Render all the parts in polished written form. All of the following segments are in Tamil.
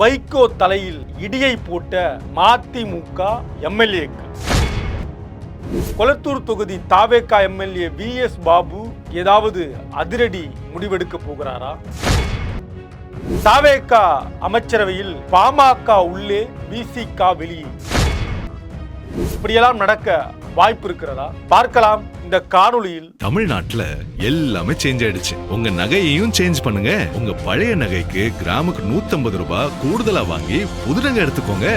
வைகோ தலையில் இடியை போட்ட மதிமுக எம்எல்ஏக்கள். கொளத்தூர் தொகுதி தாவேகா எம்எல்ஏ VS பாபு ஏதாவது அதிரடி முடிவெடுக்க போகிறாரா? தாவேகா அமைச்சரவையில் பாமக உள்ளே விசிக வெளியே, இப்படியெல்லாம் நடக்க வாய்ப்பு இருக்கிறதா? பார்க்கலாம் இந்த காணொளியில். தமிழ்நாட்டுல எல்லாமே சேஞ்ச் ஆயிடுச்சு. உங்க நகையையும் சேஞ்ச் பண்ணுங்க. உங்க பழைய நகைக்கு கிராமுக்கு 150 ரூபாய் கூடுதலா வாங்கி புது நகை எடுத்துக்கோங்க.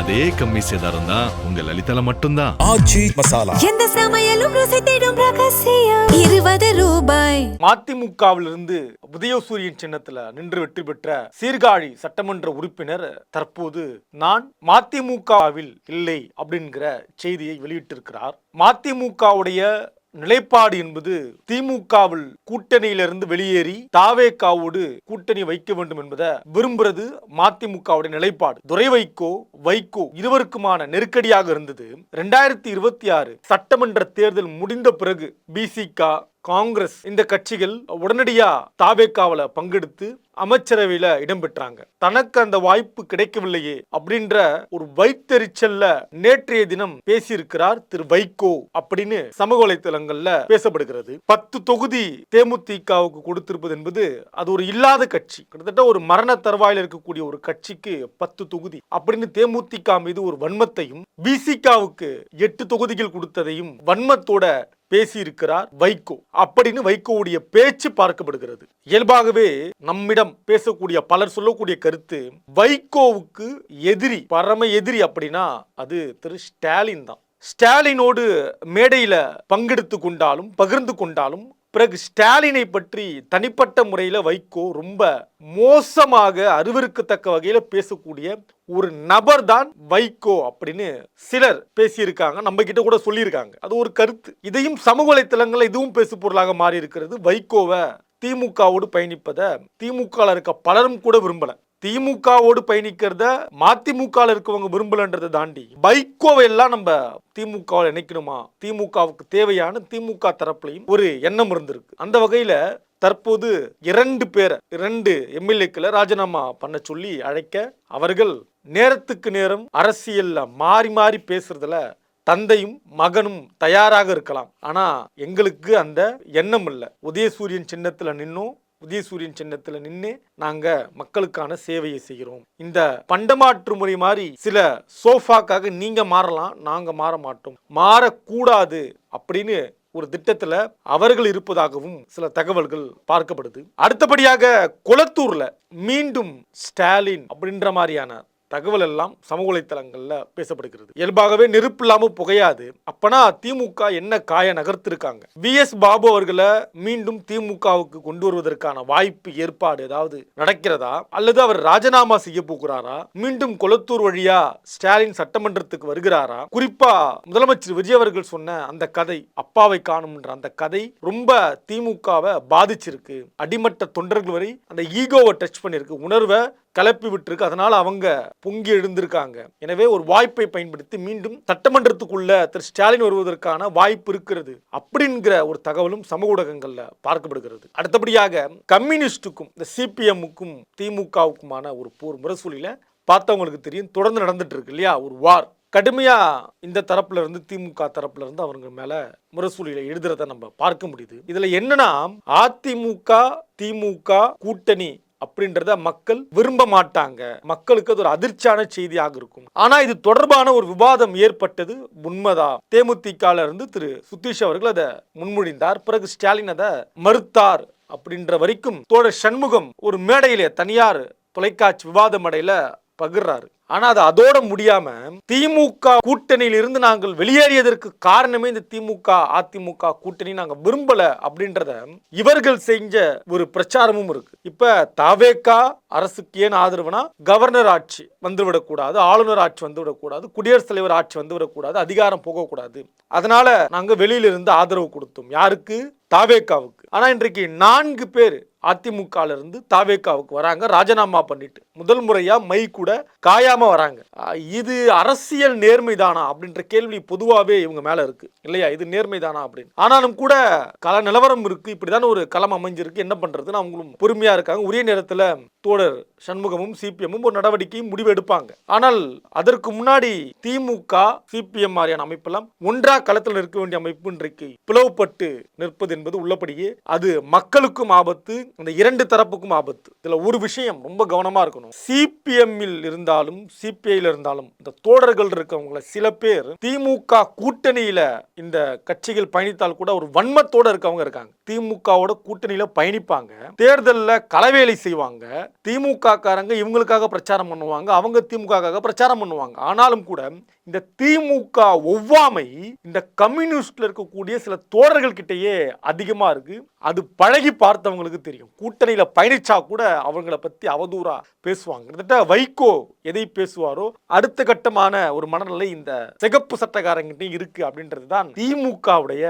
அதே கம்மி சேதாரம் தான் உங்க லலிதால மட்டும்தான். ஆச்சி மசாலா, எந்த சமையலும் ருசி தேடும் ரகசியம் 20 ரூபாய். மதிமுகவிலிருந்து உதயசூரியன் சின்னத்துல நின்று வெற்றி பெற்ற சீர்காழி சட்டமன்ற உறுப்பினர் தற்போது நான் மதிமுகவில் இல்லை அப்படிங்கிற செய்தியை வெளியிட்டிருக்கிறார். மதிமுகவுடைய நிலைப்பாடு என்பது திமுகவில் கூட்டணியிலிருந்து வெளியேறி தாவேகாவோடு கூட்டணி வைக்க வேண்டும் என்பதை விரும்புறது மதிமுகவுடைய நிலைப்பாடு. துரை வைகோ இருவருக்குமான நெருக்கடியாக இருந்தது. 2026 சட்டமன்ற தேர்தல் முடிந்த பிறகு விசிக, காங்கிரஸ் இந்த கட்சிகள் உடனடியா தாவேகாவில பங்கெடுத்து அமைச்சரவையில இடம்பெற்றாங்க. தனக்கு அந்த வாய்ப்பு கிடைக்கவில்லையே அப்படின்ற ஒரு வைத்தறிச்சல்ல நேற்றைய தினம் பேசியிருக்கிறார் திரு வைகோ அப்படின்னு சமூக வலைத்தளங்கள்ல பேசப்படுகிறது. 10 தொகுதி தேமுதிகவுக்கு கொடுத்திருப்பது என்பது அது ஒரு இல்லாத கட்சி. கிட்டத்தட்ட ஒரு மரண தருவாயில் இருக்கக்கூடிய ஒரு கட்சிக்கு 10 தொகுதி அப்படின்னு தேமுதிக மீது ஒரு வன்மத்தையும், விசிகாவுக்கு 8 தொகுதிகள் கொடுத்ததையும் வன்மத்தோட பேசியிருக்கிறார் வைகோ அப்படின்னு வைகோவுடைய பேச்சு பார்க்கப்படுகிறது. இயல்பாகவே நம்மிடம் பேசக்கூடிய பலர் சொல்லக்கூடிய கருத்து, வைகோவுக்கு எதிரி, பரம எதிரி அப்படின்னா அது திரு ஸ்டாலின் தான். ஸ்டாலினோடு மேடையில பங்கெடுத்து கொண்டாலும் பகிர்ந்து கொண்டாலும் பிறகு ஸ்டாலினை பற்றி தனிப்பட்ட முறையில் வைகோ ரொம்ப மோசமாக அருவருக்கத்தக்க வகையில பேசக்கூடிய ஒரு நபர் தான் வைகோ அப்படின்னு சிலர் பேசியிருக்காங்க. நம்ம கிட்ட கூட சொல்லியிருக்காங்க. அது ஒரு கருத்து. இதையும் சமூக வலைத்தளங்கள் இதுவும் பேசு பொருளாக மாறி இருக்கிறது. வைகோவை திமுகவோடு பயணிப்பதை திமுக இருக்க பலரும் கூட விரும்பல. திமுகவோடு பயணிக்கிறத மதிமுக இருக்கவங்க விரும்பலன்றதை தாண்டி வைகோவை எல்லாம் நம்ம திமுகவில் இணைக்கணுமா, திமுகவுக்கு தேவையான திமுக தரப்புலையும் ஒரு எண்ணம் இருந்திருக்கு. அந்த வகையில தற்போது 2 எம்எல்ஏக்களை ராஜினாமா பண்ண சொல்லி அழைக்க, அவர்கள் நேரத்துக்கு நேரம் அரசியல்ல மாறி மாறி பேசுறதுல தந்தையும் மகனும் தயாராக இருக்கலாம். ஆனா எங்களுக்கு அந்த எண்ணம் இல்லை. உதயசூரியன் சின்னத்துல நின்று நாங்க மக்களுக்கான சேவையை செய்கிறோம். இந்த பண்டமாற்று முறை மாதிரி சில சோஃபாக்காக நீங்க மாறலாம், நாங்க மாற மாட்டோம், மாறக்கூடாது அப்படின்னு ஒரு திட்டத்துல அவர்கள் இருப்பதாகவும் சில தகவல்கள் பார்க்கப்படுது. அடுத்தபடியாக கொளத்தூர்ல மீண்டும் ஸ்டாலின் அப்படின்ற மாதிரியான தகவல் எல்லாம் சமூக வலைத்தளங்கள்ல பேசப்படுகிறது. இயல்பாகவே நெருப்பு இல்லாம புகையாது. அப்பனா திமுக என்ன காய நகர்த்திருக்காங்க. VS பாபு அவர்களை மீண்டும் திமுகவுக்கு கொண்டு வருவதற்கான வாய்ப்பு, ஏற்பாடு ஏதாவது நடக்கிறதா, அல்லது அவர் ராஜினாமா செய்ய போகிறாரா, மீண்டும் கொளத்தூர் வழியா ஸ்டாலின் சட்டமன்றத்துக்கு வருகிறாரா? குறிப்பா முதலமைச்சர் விஜய் அவர்கள் சொன்ன அந்த கதை, அப்பாவை காணும்ன்ற அந்த கதை ரொம்ப திமுகவை பாதிச்சிருக்கு. அடிமட்ட தொண்டர்கள் வரை அந்த ஈகோவை டச் பண்ணிருக்கு, உணர்வை கலப்பி விட்டுருக்கு. அதனால அவங்க பொங்கி எழுந்திருக்காங்க. எனவே ஒரு வாய்ப்பை பயன்படுத்தி மீண்டும் சட்டமன்றத்துக்குள்ள திரு ஸ்டாலின் வருவதற்கான வாய்ப்பு இருக்கிறது அப்படிங்கிற ஒரு தகவலும் சமூக ஊடகங்கள்ல பார்க்கப்படுகிறது. அடுத்தபடியாக கம்யூனிஸ்டுக்கும் இந்த CPM-க்கும் திமுகவுக்குமான ஒரு போர் முரசொலியில பார்த்தவங்களுக்கு தெரியும், தொடர்ந்து நடந்துட்டு இருக்கு இல்லையா, ஒரு வார். கடுமையா இந்த தரப்புல இருந்து, திமுக தரப்புல இருந்து அவங்க மேல முரசொலியில எழுதுறத நம்ம பார்க்க முடியுது. இதுல என்னன்னா, அதிமுக திமுக கூட்டணி அப்படின்றத மக்கள் விரும்ப மாட்டாங்க. மக்களுக்கு அது ஒரு அதிர்ச்சியான செய்தியாக இருக்கும். ஆனா இது தொடர்பான ஒரு விவாதம் ஏற்பட்டது உண்மைதான். தேமுதிகல இருந்து திரு சுதீஷ் அவர்கள் அதை முன்மொழிந்தார். பிறகு ஸ்டாலின் அதை மறுத்தார் அப்படின்ற வரைக்கும் தோழர் சண்முகம் ஒரு மேடையில, தனியார் தொலைக்காட்சி விவாத மேடையில பகிர்றாரு. ஆனா அது அதோட முடியாம திமுக கூட்டணியில் இருந்து நாங்கள் வெளியேறியதற்கு காரணமே இந்த திமுக அதிமுக கூட்டணி நாங்க விரும்பல அப்படின்றத இவர்கள் செஞ்ச ஒரு பிரச்சாரமும் இருக்கு. இப்ப தாவேகா அரசுக்கு ஏன் ஆதரவுனா, கவர்னர் ஆட்சி வந்துவிடக்கூடாது, ஆளுநர் ஆட்சி வந்துவிடக்கூடாது, குடியரசுத் தலைவர் ஆட்சி வந்துவிடக்கூடாது, அதிகாரம் போகக்கூடாது, அதனால நாங்க வெளியில இருந்து ஆதரவு கொடுத்தோம். யாருக்கு? தாவேகாவுக்கு. ஆனா இன்றைக்கு 4 பேர் அதிமுக இருந்து தாவேகாவுக்கு வராங்க ராஜினாமா பண்ணிட்டு. முதல் முறையா மை கூட காயாம வராங்க. இது அரசியல் நேர்மைதானா அப்படின்ற கேள்வி பொதுவாகவே இவங்க மேல இருக்கு இல்லையா? இது நேர்மைதானா அப்படின்னு. ஆனாலும் கூட கள நிலவரம் இருக்கு, இப்படிதான் ஒரு களம் அமைஞ்சிருக்கு, என்ன பண்றதுன்னு அவங்களும் பொறுமையா இருக்காங்க. உரிய நேரத்துல தோழர் சண்முகமும் சிபிஎம்மும் ஒரு நடவடிக்கையும் முடிவு எடுப்பாங்க. ஆனால் அதற்கு முன்னாடி திமுக சிபிஎம் மாதிரியான அமைப்பெல்லாம் ஒன்றா களத்தில் இருக்க வேண்டிய அமைப்பு இன்றைக்கு பிளவுபட்டு நிற்பது என்பது உள்ளபடியே அது மக்களுக்கும் ஆபத்து, அந்த இரண்டு தரப்புக்கும் ஆபத்து. இதுல ஒரு விஷயம் ரொம்ப கவனமா இருக்கணும். சிபிஎம்மில் இருந்தாலும் சிபிஐல இருந்தாலும் இந்த தோழர்கள் இருக்கவங்கள சில பேர் திமுக கூட்டணியில இந்த கட்சிகள் பயணித்தால் கூட ஒரு வன்மத்தோட இருக்கவங்க இருக்காங்க. திமுகவோட கூட்டணியில பயணிப்பாங்க, தேர்தலில் களவேலை செய்வாங்க, திமுக காரங்க இவங்களுக்காக பிரச்சாரம் பண்ணுவாங்க, அவங்க திமுக பிரச்சாரம் பண்ணுவாங்க. ஆனாலும் கூட இந்த திமுக ஒவ்வாமை இந்த கம்யூனிஸ்ட்ல இருக்கக்கூடிய சில தோழர்கள் கிட்டேயே அதிகமா இருக்கு. அது பழகி பார்த்தவங்களுக்கு தெரியும். கூட்டணியில பயணிச்சா கூட அவங்களை பத்தி அவதூறா பேசுவாங்க. கிட்டத்தட்ட வைகோ எதை பேசுவாரோ அடுத்த கட்டமான ஒரு மனநிலை இந்த சிகப்பு சட்டக்காரங்கிட்ட இருக்கு அப்படின்றது தான் திமுகவுடைய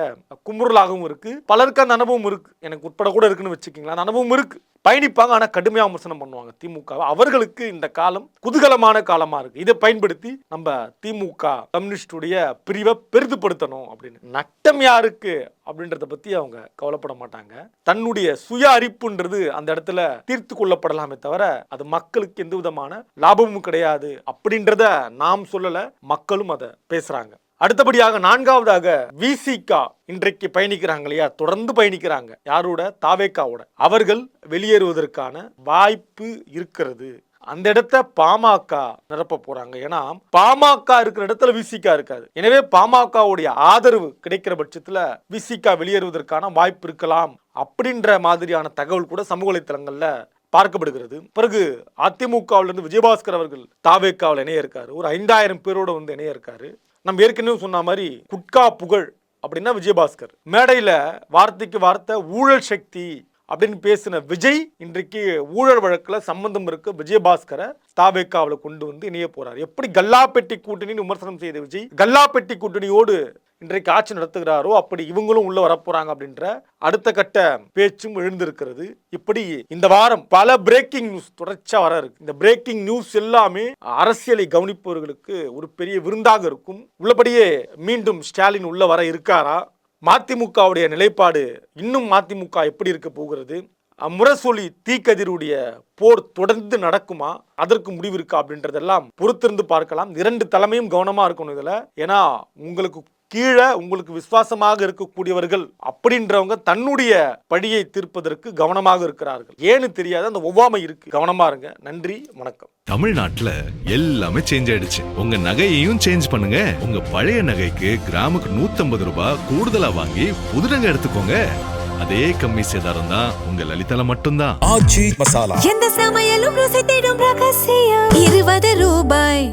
குமுறலாகவும் இருக்கு. பலருக்கு அந்த அனுபவம் இருக்கு, எனக்கு உட்பட கூட இருக்குன்னு வச்சுக்கீங்களா. அந்த அனுபவம் இருக்கு. பயணிப்பாங்க, ஆனா கடுமையா விமர்சனம் பண்ணுவாங்க திமுக. அவர்களுக்கு இந்த காலம் குதூகலமான காலமா இருக்கு. இதை பயன்படுத்தி நம்ம திமுக கம்யூனிஸ்டுடைய பிரிவை பெரிதுபடுத்தணும் அப்படின்னு. நட்டம் யாருக்கு அப்படின்றத பத்தி அவங்க கவலைப்பட மாட்டாங்க. தன்னுடைய சுய அரிப்புன்றது அந்த இடத்துல தீர்த்து கொள்ளப்படலாமே தவிர அது மக்களுக்கு எந்த விதமான லாபமும் கிடையாது அப்படின்றத நாம் சொல்லல, மக்களும் அதை பேசுறாங்க. அடுத்தபடியாக நான்காவதாக விசிகா இன்றைக்கு பயணிக்கிறாங்க இல்லையா, தொடர்ந்து பயணிக்கிறாங்க. யாரோட? தாவேகாவோட. அவர்கள் வெளியேறுவதற்கான வாய்ப்பு இருக்கிறது. அந்த இடத்த பாமக நிரப்ப போறாங்க. ஏன்னா பாமக இருக்கிற இடத்துல விசிகா இருக்காது. எனவே பாமகவுடைய ஆதரவு கிடைக்கிற பட்சத்துல விசிகா வெளியேறுவதற்கான வாய்ப்பு இருக்கலாம் அப்படின்ற மாதிரியான தகவல் கூட சமூக வலைத்தளங்கள்ல பார்க்கப்படுகிறது. பிறகு அதிமுகவிலிருந்து விஜயபாஸ்கர் அவர்கள் தாவேகாவில் இணைய இருக்காரு. ஒரு 5000 பேரோட வந்து இணைய இருக்காரு. நம்ம ஏற்கனவே சொன்ன மாதிரி குட்கா புகழ் அப்படின்னா விஜயபாஸ்கர். மேடையில வார்த்தைக்கு வார்த்தை ஊழல் சக்தி அப்படின்னு பேசின விஜய் இன்றைக்கு ஊழல் வழக்குல சம்பந்தம் இருக்க விஜயபாஸ்கரை தாவேகாவில் கொண்டு வந்து இணைய போறார். எப்படி கல்லாப்பெட்டி கூட்டணின்னு விமர்சனம் செய்த விஜய் கல்லாப்பெட்டி கூட்டணியோடு இன்றைக்கு ஆட்சி நடத்துகிறாரோ அப்படி இவங்களும் உள்ள வரப்போறாங்க அப்படின்ற அடுத்த கட்ட பேச்சும் எழுந்திருக்கிறது. இப்படி இந்த வாரம் பல பிரேக்கிங் நியூஸ் தொடர்ச்சியா வர இருக்கு. இந்த பிரேக்கிங் நியூஸ் எல்லாமே அரசியலை கவனிப்பவர்களுக்கு ஒரு பெரிய விருந்தாக இருக்கும். உள்ளபடியே மீண்டும் ஸ்டாலின் உள்ள வர இருக்காரா? மதிமுகவுடைய நிலைப்பாடு இன்னும் மதிமுக எப்படி இருக்க போகிறது? முரசொலி தீக்கதிருடைய போர் தொடர்ந்து நடக்குமா? அதற்கு முடிவு இருக்கா அப்படின்றதெல்லாம் பொறுத்திருந்து பார்க்கலாம். இரண்டு தலைமையும் கவனமா இருக்கணும் இதுல. ஏன்னா உங்களுக்கு கீழே உங்களுக்கு விசுவாசமாக இருக்கக்கூடியவர்கள் அப்படின்றவங்க தன்னுடைய பழியை தீர்ப்பதற்கு கவனமாக இருக்கிறார்கள். ஏன்னு தெரியாத அந்த ஒவ்வாமை இருக்கு. கவனமா இருங்க. நன்றி, வணக்கம். தமிழ்நாட்டுல எல்லாமே சேஞ்ச் ஆயிடுச்சு. உங்க நகையையும் சேஞ்ச் பண்ணுங்க. உங்க பழைய நகைக்கு கிராமுக்கு 150 ரூபாய் கூடுதலா வாங்கி புது நகை எடுத்துக்கோங்க. அதே கம்மி சேதாரம் தான் உங்க லலிதால மட்டும்தான். எந்த சமையலும் ருசி தேடும் ரகசியம் 20 ரூபாய்.